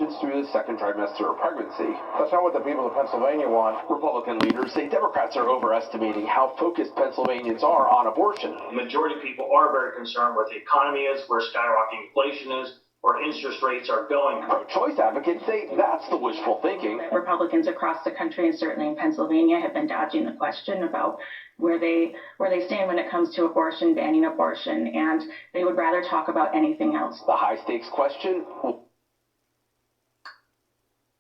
kids through the second trimester of pregnancy. That's not what the people of Pennsylvania want. Republican leaders say Democrats are overestimating how focused Pennsylvanians are on abortion. The majority of people are very concerned with the economy is, where skyrocketing inflation is, where interest rates are going. Pro-choice advocates say that's the wishful thinking. Republicans across the country, and certainly in Pennsylvania, have been dodging the question about where they stand when it comes to abortion, banning abortion, and they would rather talk about anything else. The high-stakes question: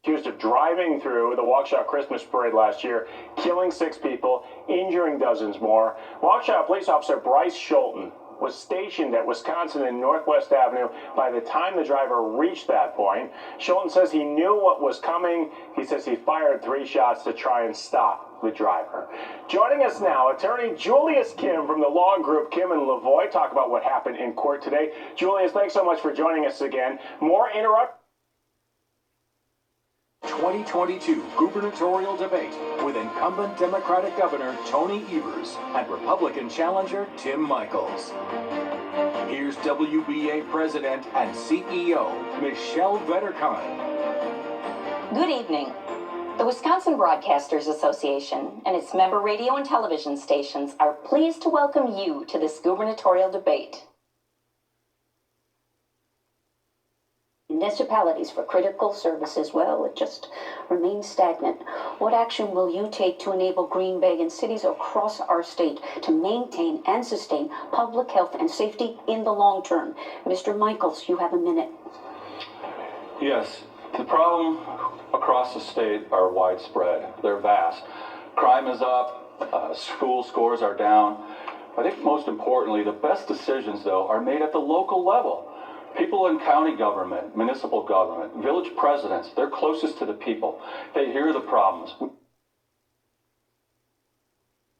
accused of driving through the Waukesha Christmas parade last year, killing 6 people, injuring dozens more. Waukesha police officer Bryce Schulten was stationed at Wisconsin and Northwest Avenue by the time the driver reached that point. Schulten says he knew what was coming. He says he fired 3 shots to try and stop the driver. Joining us now, attorney Julius Kim from the law group Kim and Lavoie, talk about what happened in court today. Julius, thanks so much for joining us again. More 2022 gubernatorial debate with incumbent Democratic Governor Tony Evers and Republican challenger Tim Michels. Here's WBA President and CEO Michelle Vetterkind. Good evening. The Wisconsin Broadcasters Association and its member radio and television stations are pleased to welcome you to this gubernatorial debate. Municipalities for critical services, well, it just remains stagnant. What action will you take to enable Green Bay and cities across our state to maintain and sustain public health and safety in the long term? Mr. Michels, you have a minute. Yes, the problem across the state are widespread. They're vast. Crime is up, school scores are down. I think most importantly, the best decisions, though, are made at the local level. People in county government, municipal government, village presidents, they're closest to the people. They hear the problems.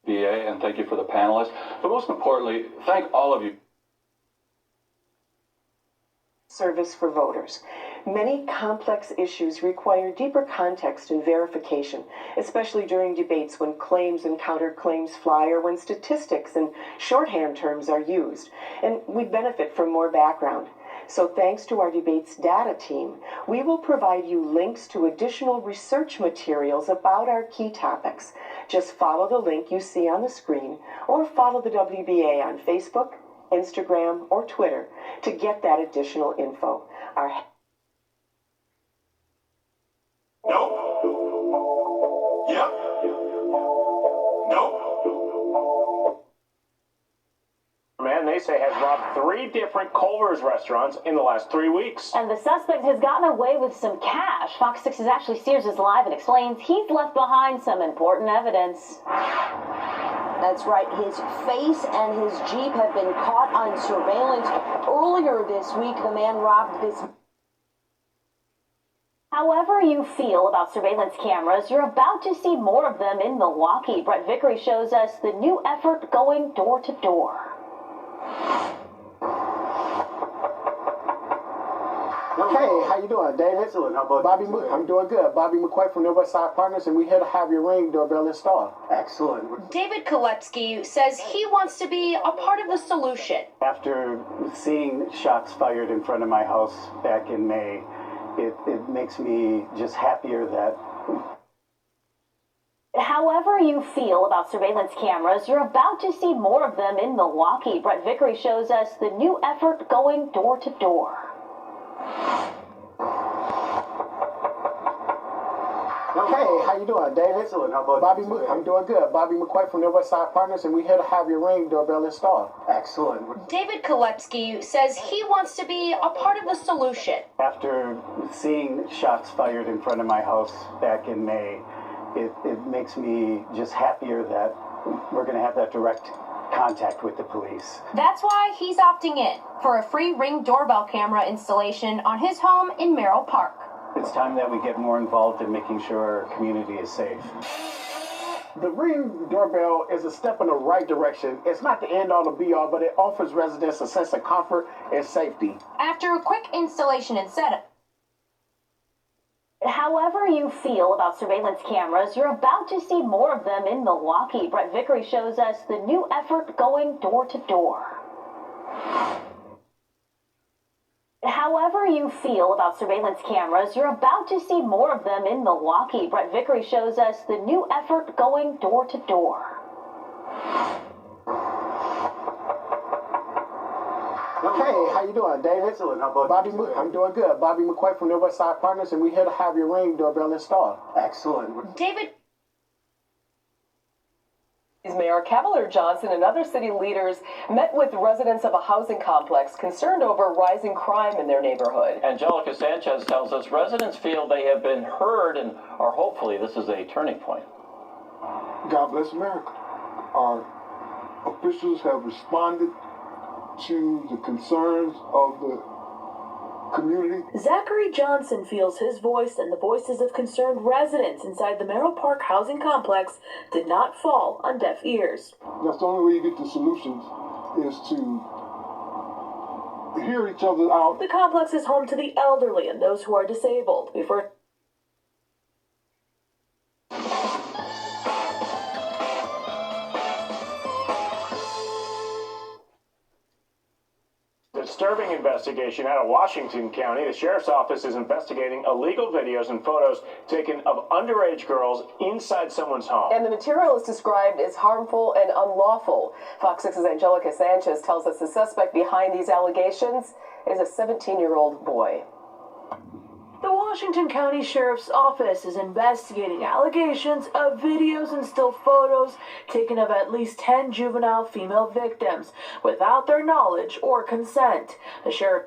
BA, and thank you for the panelists. But most importantly, thank all of you. Service for voters. Many complex issues require deeper context and verification, especially during debates when claims and counterclaims fly or when statistics and shorthand terms are used. And we benefit from more background. So thanks to our debates data team, we will provide you links to additional research materials about our key topics. Just follow the link you see on the screen or follow the WBA on Facebook, Instagram, or Twitter to get that additional info. Nope. Yep. Nope. Man, they say has robbed 3 different Culver's restaurants in the last 3 weeks. And the suspect has gotten away with some cash. Fox 6's Ashley Sears is live and explains he's left behind some important evidence. That's right. His face and his Jeep have been caught on surveillance. Earlier this week, the man robbed this. However you feel about surveillance cameras, you're about to see more of them in Milwaukee. Brett Vickery shows us the new effort going door to door. Hey, how you doing, David? Excellent. How about Bobby? you? I'm doing good. Bobby McQuay from Northwest Side Partners, and we're here to have your Ring doorbell installed. Excellent. David Kolepsky says he wants to be a part of the solution. After seeing shots fired in front of my house back in May, it makes me just happier that... However you feel about surveillance cameras, you're about to see more of them in Milwaukee. Brett Vickery shows us the new effort going door to door. Hey, how you doing, David? Excellent. How about Bobby? you? I'm doing good. Bobby McQuay from Northwest Side Partners, and we're here to have your Ring doorbell installed. Excellent. David Kolepsky says he wants to be a part of the solution. After seeing shots fired in front of my house back in May, it makes me just happier that we're going to have that direct contact with the police. That's why he's opting in for a free Ring doorbell camera installation on his home in Merrill Park. It's time that we get more involved in making sure our community is safe. The Ring doorbell is a step in the right direction. It's not the end all to be all, but it offers residents a sense of comfort and safety. After a quick installation and setup. However you feel about surveillance cameras, you're about to see more of them in Milwaukee. Brett Vickery shows us the new effort going door to door. However you feel about surveillance cameras, you're about to see more of them in Milwaukee. Brett Vickery shows us the new effort going door to door. Hey, how you doing, David? Excellent. How about Bobby? you? I'm doing good. Bobby McQuay from the West Side Partners, and we're here to have your Ring doorbell installed. Excellent. David. Mayor Cavalier Johnson and other city leaders met with residents of a housing complex concerned over rising crime in their neighborhood. Angelica Sanchez tells us residents feel they have been heard and are hopefully this is a turning point. God bless America. Our officials have responded to the concerns of the community. Zachary Johnson feels his voice and the voices of concerned residents inside the Merrill Park housing complex did not fall on deaf ears. That's the only way you get the solutions is to hear each other out. The complex is home to the elderly and those who are disabled. Before Disturbing investigation out of Washington County. The sheriff's office is investigating illegal videos and photos taken of underage girls inside someone's home. And the material is described as harmful and unlawful. Fox 6's Angelica Sanchez tells us the suspect behind these allegations is a 17-year-old boy. the Washington County Sheriff's Office is investigating allegations of videos and still photos taken of at least 10 juvenile female victims without their knowledge or consent. The sheriff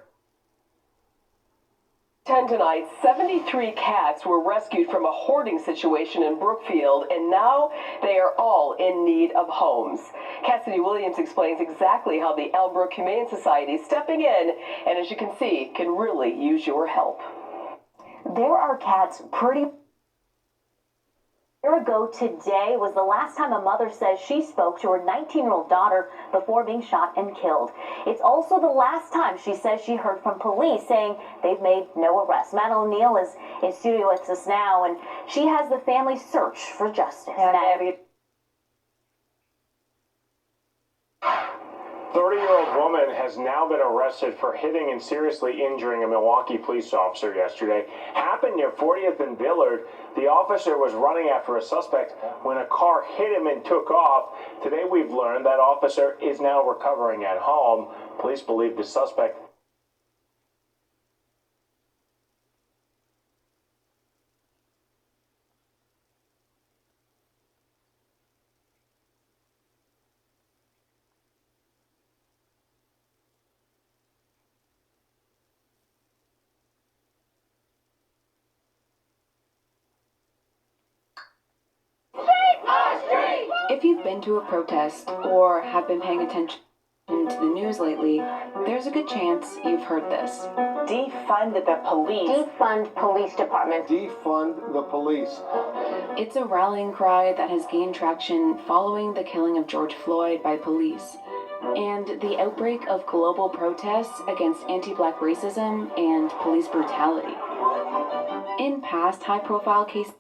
10 tonight, 73 cats were rescued from a hoarding situation in Brookfield, and now they are all in need of homes. Cassidy Williams explains exactly how the Elmbrook Humane Society is stepping in, and as you can see, can really use your help. There are cats pretty... A year ago today was the last time a mother says she spoke to her 19-year-old daughter before being shot and killed. It's also the last time she says she heard from police saying they've made no arrests. Madeline Neal is in studio with us now, and she has the family search for justice. 30-year-old woman has now been arrested for hitting and seriously injuring a Milwaukee police officer yesterday. Happened near 40th and Villard. The officer was running after a suspect when a car hit him and took off. Today we've learned that officer is now recovering at home. Police believe the suspect If you've been to a protest or have been paying attention to the news lately, there's a good chance you've heard this. Defund the police. Defund police departments. Defund the police. It's a rallying cry that has gained traction following the killing of George Floyd by police and the outbreak of global protests against anti-black racism and police brutality. In past high-profile cases,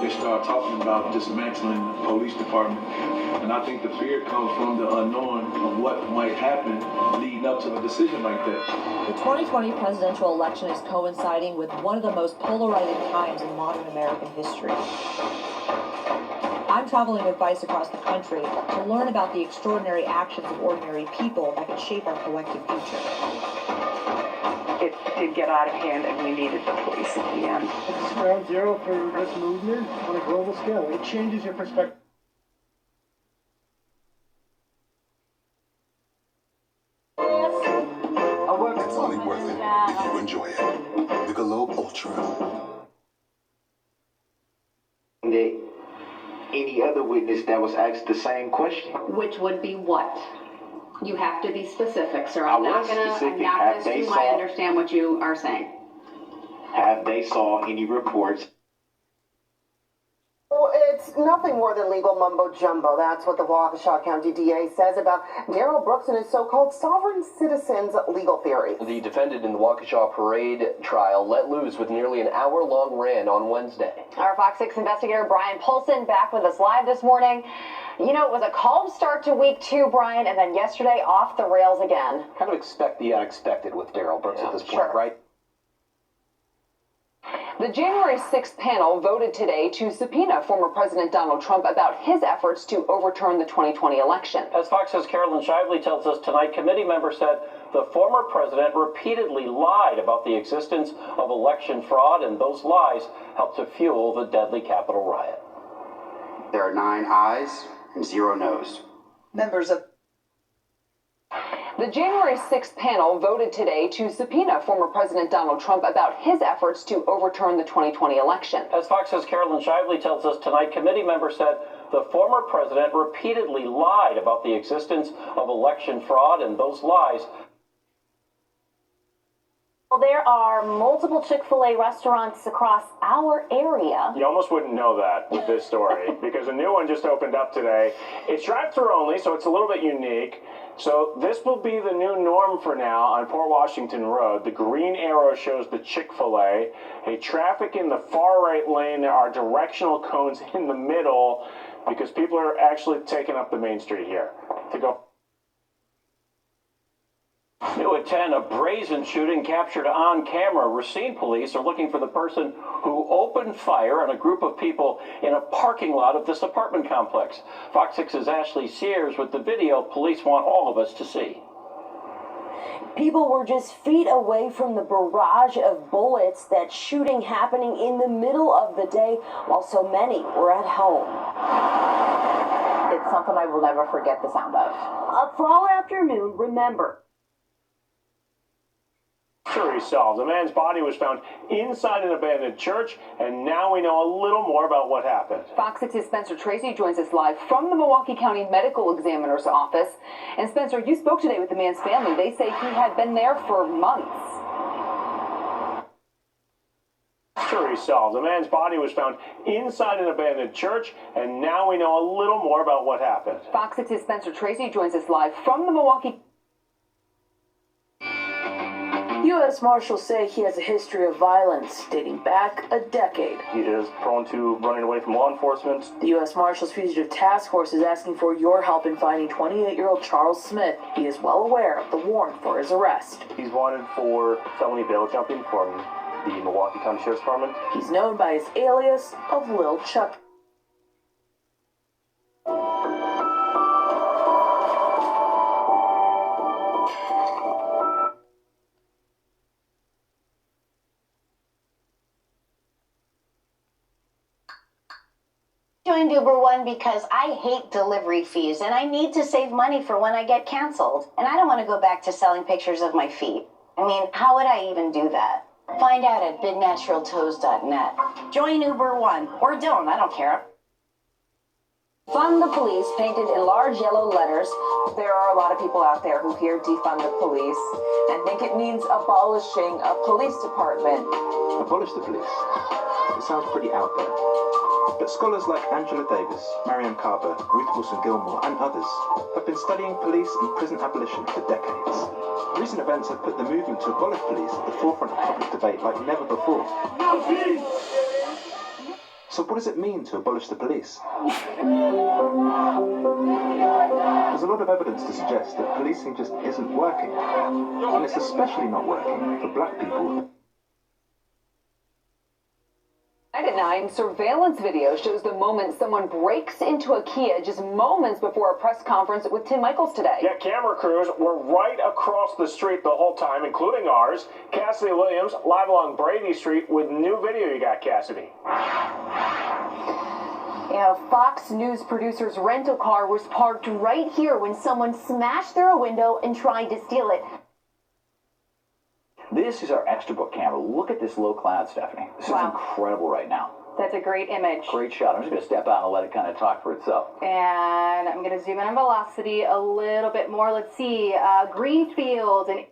they start talking about dismantling the police department. And I think the fear comes from the unknown of what might happen leading up to a decision like that. The 2020 presidential election is coinciding with one of the most polarizing times in modern American history. I'm traveling with Vice across the country to learn about the extraordinary actions of ordinary people that could shape our collective future. It did get out of hand, and we needed the police at the end. It's ground zero for this movement on a global scale. It changes your perspective. It's only worth it if you enjoy it. Michelob Ultra. Any other witness that was asked the same question. Which would be what? You have to be specific, sir. I I'm not was gonna specific. assume I understand what you are saying. Have they saw any reports? Well, it's nothing more than legal mumbo jumbo. That's what the Waukesha County DA says about Darrell Brooks and his so-called sovereign citizens legal theory. The defendant in the Waukesha parade trial let loose with nearly an hour-long rant on Wednesday. Our Fox 6 investigator Brian Polson back with us live this morning. You know, it was a calm start to week 2, Brian, and then yesterday off the rails again. Kind of expect the unexpected with Darrell Brooks at this point, right? The January 6th panel voted today to subpoena former President Donald Trump about his efforts to overturn the 2020 election. As Fox's Carolyn Shively tells us tonight, committee members said the former president repeatedly lied about the existence of election fraud, and those lies helped to fuel the deadly Capitol riot. There are 9 ayes and 0 noes. Members of the January 6th panel voted today to subpoena former President Donald Trump about his efforts to overturn the 2020 election. As Fox's Carolyn Shively tells us tonight, committee members said the former president repeatedly lied about the existence of election fraud, and those lies. Well, there are multiple Chick-fil-A restaurants across our area. You almost wouldn't know that with this story because a new one just opened up today. It's drive-through only, so it's a little bit unique. So this will be the new norm for now on Port Washington Road. The green arrow shows the Chick-fil-A. Hey, traffic in the far right lane. There are directional cones in the middle because people are actually taking up the main street here to go. New at 10, a brazen shooting captured on camera. Racine police are looking for the person who opened fire on a group of people in a parking lot of this apartment complex. Fox 6's Ashley Sears with the video police want all of us to see. People were just feet away from the barrage of bullets. That shooting happening in the middle of the day while so many were at home. It's something I will never forget the sound of. A fall afternoon, remember. Mystery solved. A man's body was found inside an abandoned church, and now we know a little more about what happened. Fox 6's Spencer Tracy joins us live from the Milwaukee County Medical Examiner's office. And Spencer, you spoke today with the man's family. They say he had been there for months. Mystery solved. A man's body was found inside an abandoned church, and now we know a little more about what happened. Fox 6's Spencer Tracy joins us live from the Milwaukee. U.S. Marshals say he has a history of violence dating back a decade. He is prone to running away from law enforcement. The U.S. Marshals Fugitive Task Force is asking for your help in finding 28-year-old Charles Smith. He is well aware of the warrant for his arrest. He's wanted for felony bail jumping from the Milwaukee County Sheriff's Department. He's known by his alias of Lil Chuck. Joined Uber One because I hate delivery fees and I need to save money for when I get canceled. And I don't want to go back to selling pictures of my feet. I mean, how would I even do that? Find out at bignaturaltoes.net. Join Uber One, or don't, I don't care. Fund the police painted in large yellow letters. There are a lot of people out there who hear defund the police and think it means abolishing a police department. Abolish the police. It sounds pretty out there. But scholars like Angela Davis, Marianne Carver, Ruth Wilson Gilmore, and others have been studying police and prison abolition for decades. Recent events have put the movement to abolish police at the forefront of public debate like never before. So what does it mean to abolish the police? There's a lot of evidence to suggest that policing just isn't working. And it's especially not working for black people. At 9, surveillance video shows the moment someone breaks into a Kia just moments before a press conference with Tim Michaels today. Yeah, camera crews were right across the street the whole time, including ours. Cassidy Williams, live along Brady Street with new video. You got, Cassidy. Yeah, Fox News producer's rental car was parked right here when someone smashed through a window and tried to steal it. This is our extra book camera. Look at this low cloud, Stephanie. This is incredible right now. That's a great image. Great shot. I'm just going to step out and let it kind of talk for itself. And I'm going to zoom in on velocity a little bit more. Let's see. Green fields and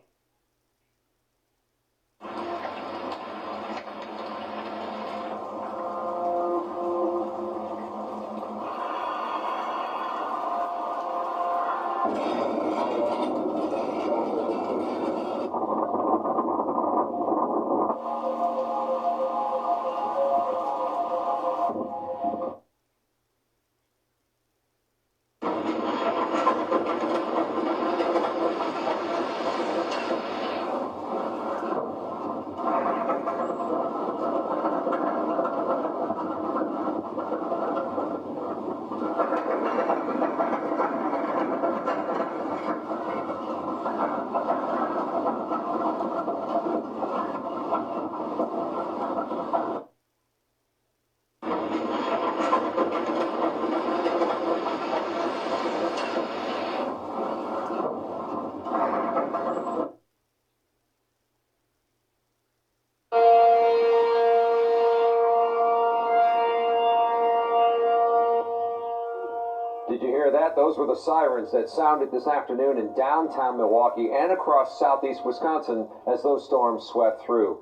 Did you hear that? Those were the sirens that sounded this afternoon in downtown Milwaukee and across southeast Wisconsin as those storms swept through.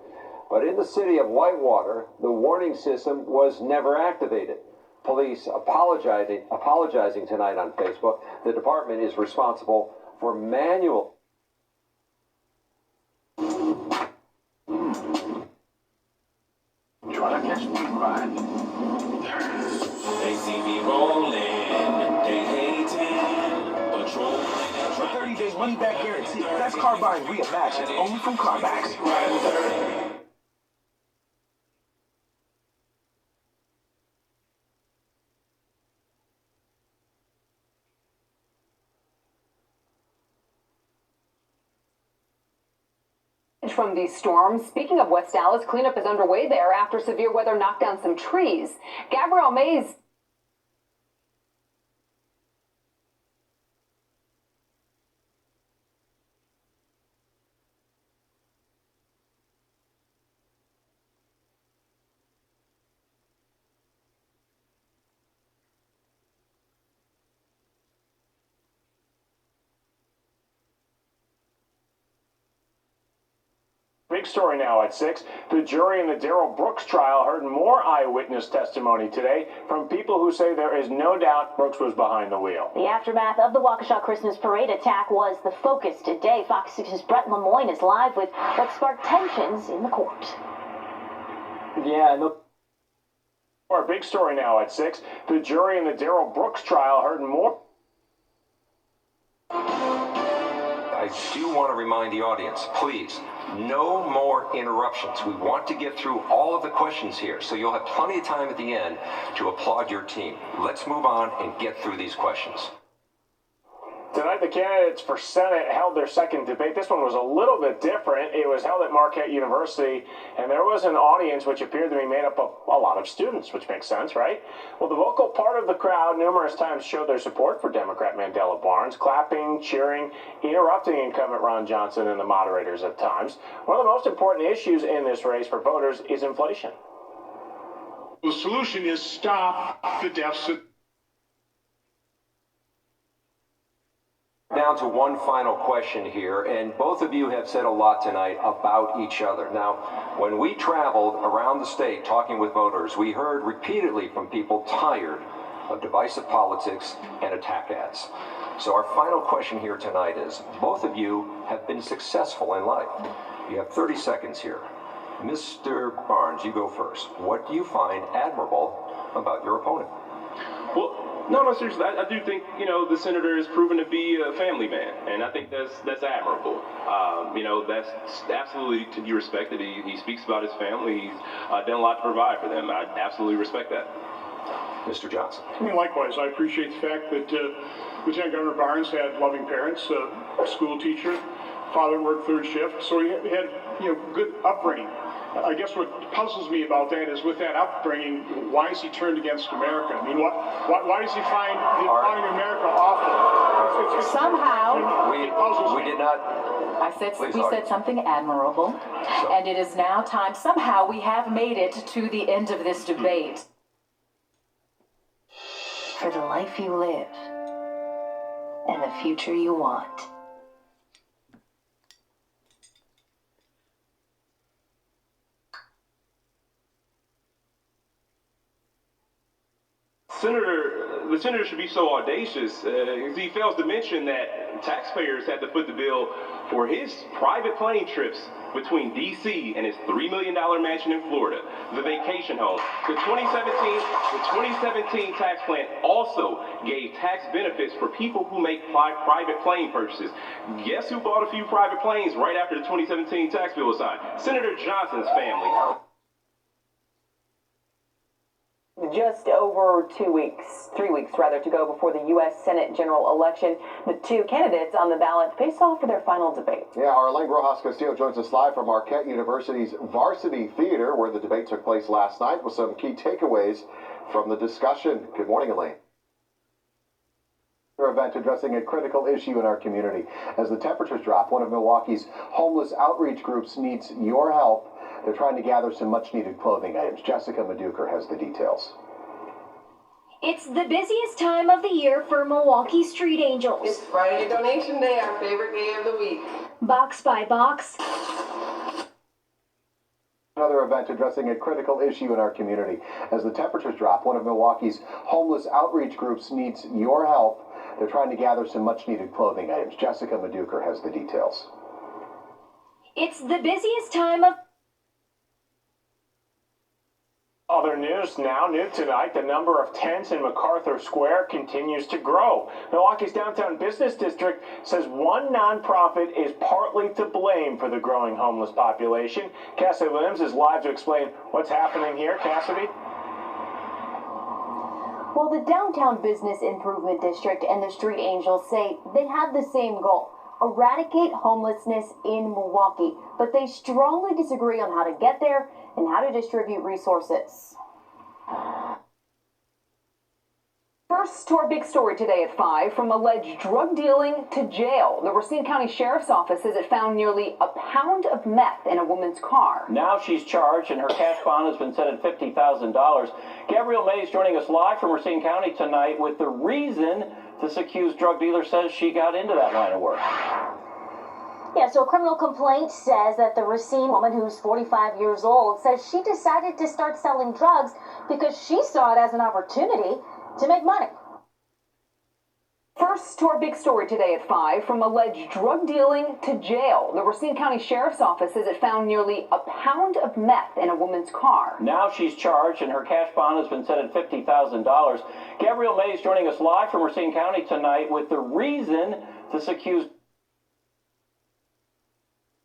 But in the city of Whitewater, the warning system was never activated. Police apologizing tonight on Facebook. The department is responsible for manual. Trying to catch me right. They see me rolling, they hating, patrolling. For 30 days money back guarantee. That's car buying reimagined, only from CarMax. From these storms. Speaking of West Dallas, cleanup is underway there after severe weather knocked down some trees. Gabrielle Mays. Big story now at 6. The jury in the Darrell Brooks trial heard more eyewitness testimony today from people who say there is no doubt Brooks was behind the wheel. The aftermath of the Waukesha Christmas Parade attack was the focus today. Fox 6's Brett Lemoyne is live with what sparked tensions in the court. Yeah, Our big story now at 6. The jury in the Darrell Brooks trial heard more. I do want to remind the audience, please, no more interruptions. We want to get through all of the questions here, so you'll have plenty of time at the end to applaud your team. Let's move on and get through these questions. Tonight, the candidates for Senate held their second debate. This one was a little bit different. It was held at Marquette University, and there was an audience which appeared to be made up of a lot of students, which makes sense, right? Well, the vocal part of the crowd numerous times showed their support for Democrat Mandela Barnes, clapping, cheering, interrupting incumbent Ron Johnson and the moderators at times. One of the most important issues in this race for voters is inflation. The solution is stop the deficit. Down to one final question here, and both of you have said a lot tonight about each other. Now, when we traveled around the state talking with voters, we heard repeatedly from people tired of divisive politics and attack ads. So our final question here tonight is, both of you have been successful in life. You have 30 seconds here. Mr. Barnes, you go first. What do you find admirable about your opponent? Well, no, seriously, I do think, the senator has proven to be a family man, and I think that's admirable. That's absolutely to be respected. He speaks about his family. He's done a lot to provide for them. I absolutely respect that. Mr. Johnson. I mean, likewise, I appreciate the fact that Lieutenant Governor Barnes had loving parents, a school teacher, father worked third shift, so he had good upbringing. I guess what puzzles me about that is with that upbringing, why is he turned against America? I mean, why does he find America awful? Somehow, we did not. We said something admirable, and it is now time. Somehow we have made it to the end of this debate. For the life you live and the future you want. The the senator should be so audacious. He fails to mention that taxpayers had to foot the bill for his private plane trips between D.C. and his $3 million mansion in Florida, the vacation home. The 2017 tax plan also gave tax benefits for people who make private plane purchases. Guess who bought a few private planes right after the 2017 tax bill was signed? Senator Johnson's family. Just over 3 weeks rather, to go before the U.S. Senate general election. The two candidates on the ballot face off for their final debate. Yeah, Arlene Rojas Castillo joins us live from Marquette University's Varsity Theater, where the debate took place last night, with some key takeaways from the discussion. Good morning, Elaine. Event addressing a critical issue in our community. As the temperatures drop, one of Milwaukee's homeless outreach groups needs your help. They're trying to gather some much-needed clothing items. Jessica Maduker has the details. It's the busiest time of the year for Milwaukee Street Angels. It's Friday Donation Day, our favorite day of the week. Box by box. Another event addressing a critical issue in our community. As the temperatures drop, one of Milwaukee's homeless outreach groups needs your help. They're trying to gather some much-needed clothing items. Jessica Maduker has the details. It's the busiest time of... Other news now, new tonight, the number of tents in MacArthur Square continues to grow. Milwaukee's downtown business district says one nonprofit is partly to blame for the growing homeless population. Cassidy Lims is live to explain what's happening here. Cassidy? Well, the Downtown Business Improvement District and the Street Angels say they have the same goal: eradicate homelessness in Milwaukee. But they strongly disagree on how to get there and how to distribute resources. First to our big story today at 5, from alleged drug dealing to jail. The Racine County Sheriff's Office says it found nearly a pound of meth in a woman's car. Now she's charged and her cash bond has been set at $50,000. Gabrielle Mays joining us live from Racine County tonight with the reason this accused drug dealer says she got into that line of work. Yeah, so a criminal complaint says that the Racine woman, who's 45 years old, says she decided to start selling drugs because she saw it as an opportunity to make money. First to our big story today at 5, from alleged drug dealing to jail. The Racine County Sheriff's Office says it found nearly a pound of meth in a woman's car. Now she's charged and her cash bond has been set at $50,000. Gabrielle Mays joining us live from Racine County tonight with the reason this accused...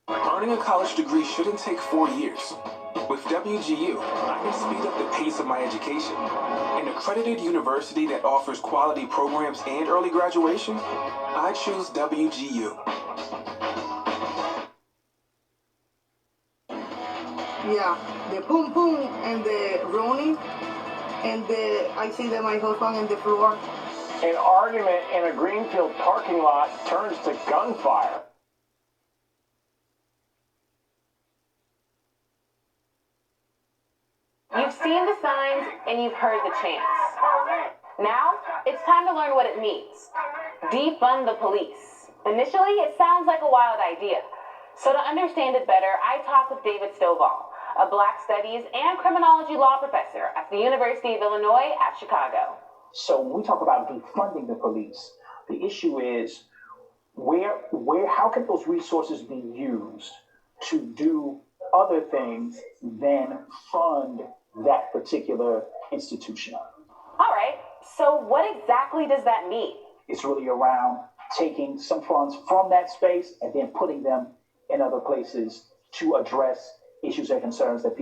Earning a college degree shouldn't take 4 years. With WGU, I can speed up the pace of my education. An accredited university that offers quality programs and early graduation, I choose WGU. Yeah, the boom boom and the rolling, and I see that my husband on the floor. An argument in a Greenfield parking lot turns to gunfire. You've seen the signs and you've heard the chants. Now, it's time to learn what it means. Defund the police. Initially, it sounds like a wild idea. So to understand it better, I talked with David Stovall, a Black Studies and Criminology law professor at the University of Illinois at Chicago. So when we talk about defunding the police, the issue is how can those resources be used to do other things than fund that particular institution? All right, so what exactly does that mean? It's really around taking some funds from that space and then putting them in other places to address issues and concerns that people